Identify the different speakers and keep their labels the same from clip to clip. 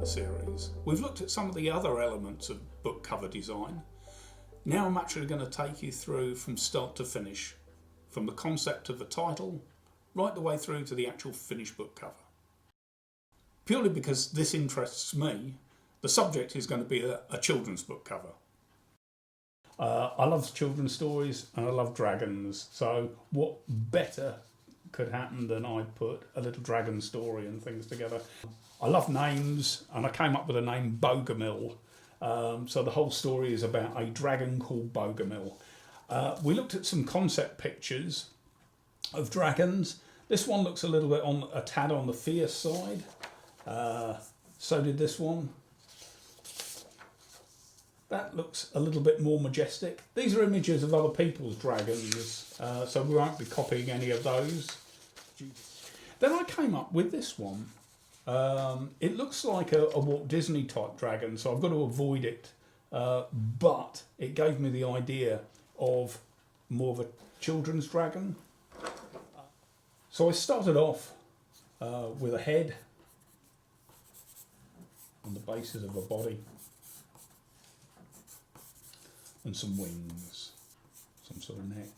Speaker 1: the series. We've looked at some of the other elements of book cover design. Now I'm actually going to take you through from start to finish, from the concept of the title right the way through to the actual finished book cover. Purely because this interests me, the subject is going to be a children's book cover. I love children's stories and I love dragons, so what better could happen than I put a little dragon story and things together. I love names, and I came up with the name Bogomill. So the whole story is about a dragon called Bogomill. We looked at some concept pictures of dragons. This one looks a little bit a tad on the fierce side. So did this one. That looks a little bit more majestic. These are images of other people's dragons, so we won't be copying any of those. Then I came up with this one. It looks like a Walt Disney type dragon, so I've got to avoid it. But it gave me the idea of more of a children's dragon. So I started off with a head on the basis of a body. And some wings, some sort of neck,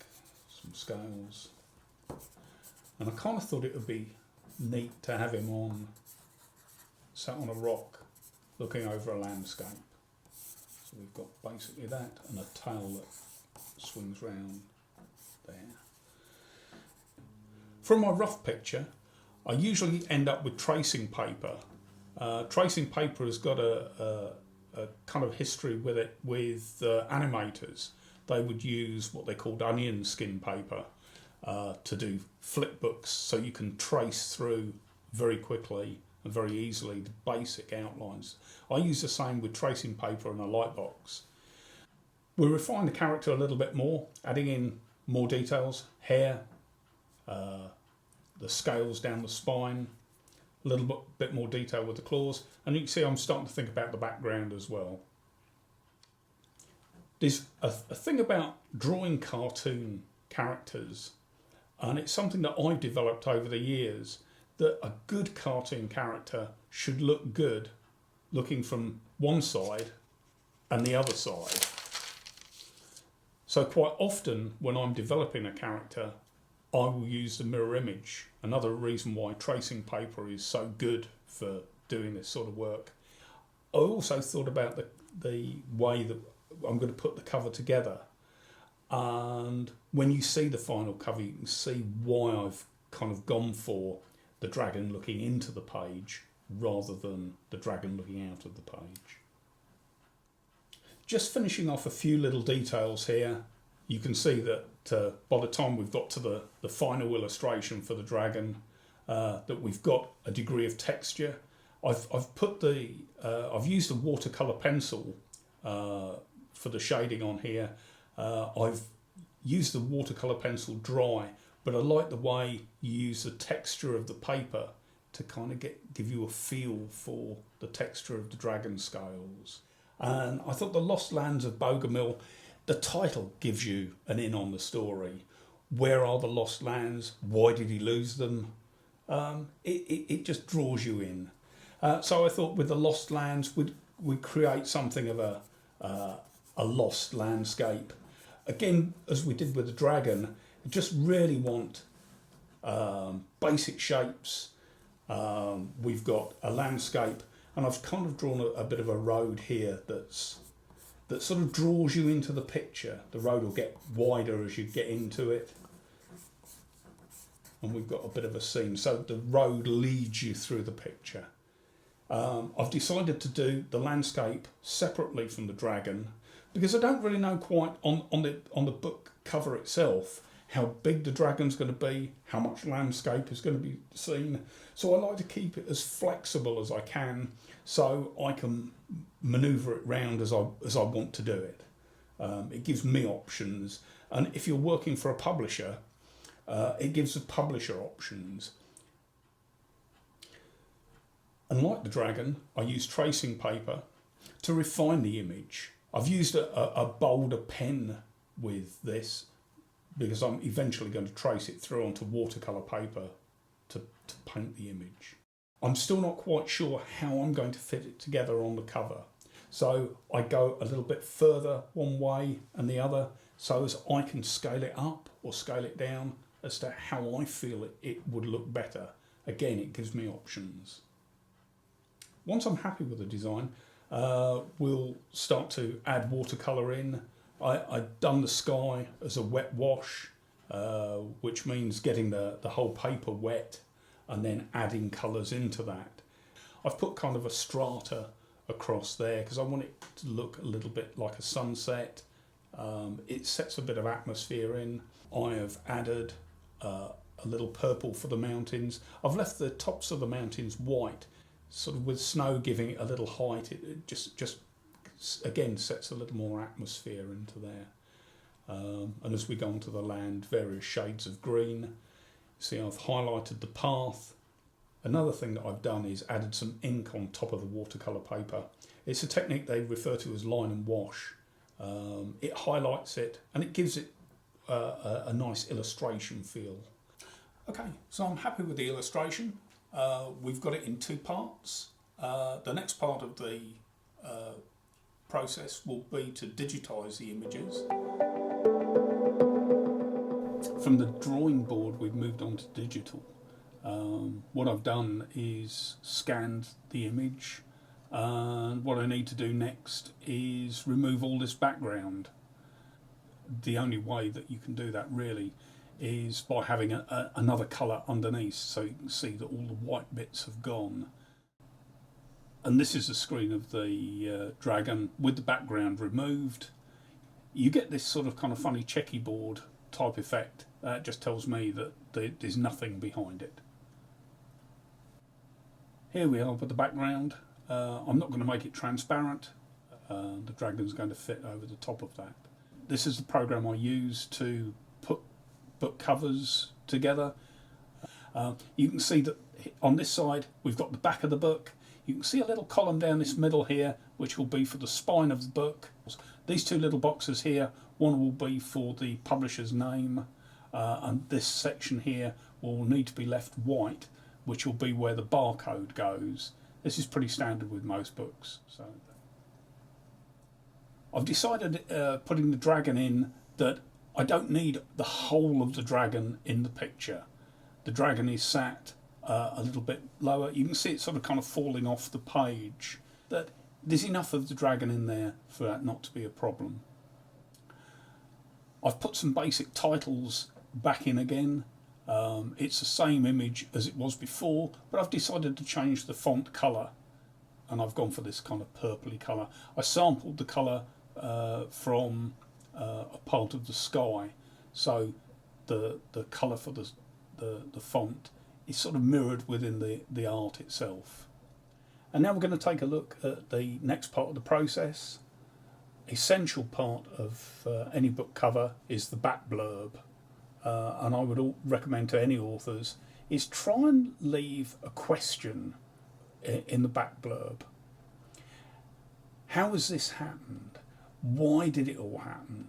Speaker 1: some scales. And I kind of thought it would be neat to have him sat on a rock, looking over a landscape. So we've got basically that and a tail that swings round there. From my rough picture, I usually end up with tracing paper. Tracing paper has got a kind of history with it with animators. They would use what they called onion skin paper to do flip books, so you can trace through very quickly and very easily the basic outlines. I use the same with tracing paper and a light box. We refine the character a little bit more, adding in more details, hair, the scales down the spine, a little bit more detail with the claws, and you can see I'm starting to think about the background as well. There's a thing about drawing cartoon characters, and it's something that I've developed over the years, that a good cartoon character should look good looking from one side and the other side. So quite often when I'm developing a character, I will use the mirror image. Another reason why tracing paper is so good for doing this sort of work. I also thought about the way that I'm going to put the cover together. And when you see the final cover, you can see why I've kind of gone for the dragon looking into the page rather than the dragon looking out of the page. Just finishing off a few little details here. You can see that by the time we've got to the final illustration for the dragon, that we've got a degree of texture. I've used a watercolour pencil for the shading on here. I've used the watercolour pencil dry, but I like the way you use the texture of the paper to kind of give you a feel for the texture of the dragon scales. And I thought the Lost Lands of Bogomill, the title gives you an in on the story. Where are the lost lands? Why did he lose them? It just draws you in. So I thought with the Lost Lands, we'd create something of a lost landscape. Again, as we did with the dragon, I just really want basic shapes. We've got a landscape, and I've kind of drawn a bit of a road here that sort of draws you into the picture. The road will get wider as you get into it. And we've got a bit of a scene, so the road leads you through the picture. I've decided to do the landscape separately from the dragon because I don't really know quite on the book cover itself how big the dragon's going to be, how much landscape is going to be seen. So I like to keep it as flexible as I can so I can manoeuvre it round as I want to do it. It gives me options, and if you're working for a publisher, it gives the publisher options. And like the dragon, I use tracing paper to refine the image. I've used a bolder pen with this because I'm eventually going to trace it through onto watercolour paper to paint the image. I'm still not quite sure how I'm going to fit it together on the cover. So I go a little bit further one way and the other so as I can scale it up or scale it down as to how I feel it would look better. Again, it gives me options. Once I'm happy with the design, we'll start to add watercolour in. I've done the sky as a wet wash, which means getting the whole paper wet and then adding colours into that. I've put kind of a strata across there because I want it to look a little bit like a sunset. It sets a bit of atmosphere in. I have added a little purple for the mountains. I've left the tops of the mountains white, sort of with snow giving it a little height. It just again sets a little more atmosphere into there. And as we go onto the land, various shades of green. See, I've highlighted the path. Another thing that I've done is added some ink on top of the watercolour paper. It's a technique they refer to as line and wash. It highlights it and it gives it a nice illustration feel. Okay, so I'm happy with the illustration. We've got it in two parts. The next part of the process will be to digitize the images. From the drawing board, we've moved on to digital. What I've done is scanned the image, and what I need to do next is remove all this background. The only way that you can do that really is by having another colour underneath, so you can see that all the white bits have gone. And this is the screen of the dragon with the background removed. You get this sort of kind of funny checkerboard type effect. That just tells me that there's nothing behind it. Here we are with the background. I'm not going to make it transparent. The dragon's going to fit over the top of that. This is the program I use to put book covers together. You can see that on this side we've got the back of the book. You can see a little column down this middle here which will be for the spine of the book. These two little boxes here, one will be for the publisher's name, and this section here will need to be left white, which will be where the barcode goes. This is pretty standard with most books. So I've decided, putting the dragon in, that I don't need the whole of the dragon in the picture. The dragon is sat a little bit lower. You can see it sort of kind of falling off the page. That there's enough of the dragon in there for that not to be a problem. I've put some basic titles back in again. It's the same image as it was before, but I've decided to change the font colour, and I've gone for this kind of purpley colour. I sampled the colour from a part of the sky, so the colour for the font is sort of mirrored within the art itself. And now we're going to take a look at the next part of the process. Essential part of any book cover is the back blurb. And I would recommend to any authors is try and leave a question in the back blurb. How has this happened? Why did it all happen?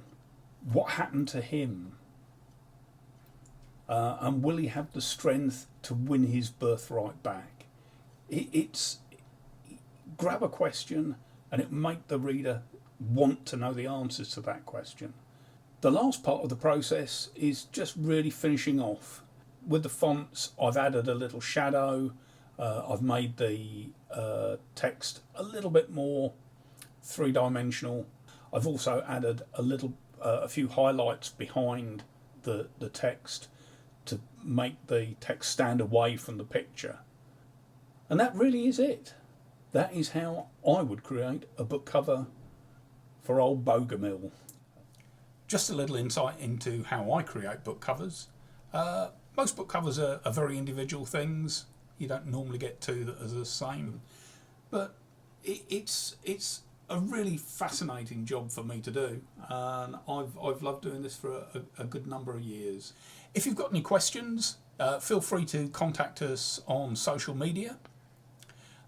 Speaker 1: What happened to him? And will he have the strength to win his birthright back? It's grab a question and it make the reader want to know the answers to that question. The last part of the process is just really finishing off. With the fonts, I've added a little shadow. I've made the text a little bit more three-dimensional. I've also added a few highlights behind the text to make the text stand away from the picture. And that really is it. That is how I would create a book cover for old Bogomill. Just a little insight into how I create book covers. Most book covers are very individual things. You don't normally get two that are the same. But it's a really fascinating job for me to do. And I've loved doing this for a good number of years. If you've got any questions, feel free to contact us on social media.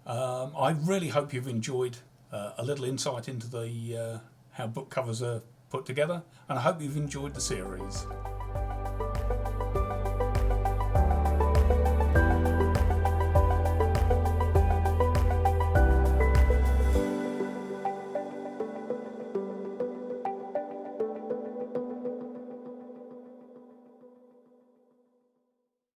Speaker 1: I really hope you've enjoyed a little insight into how book covers are put together, and I hope you've enjoyed the series.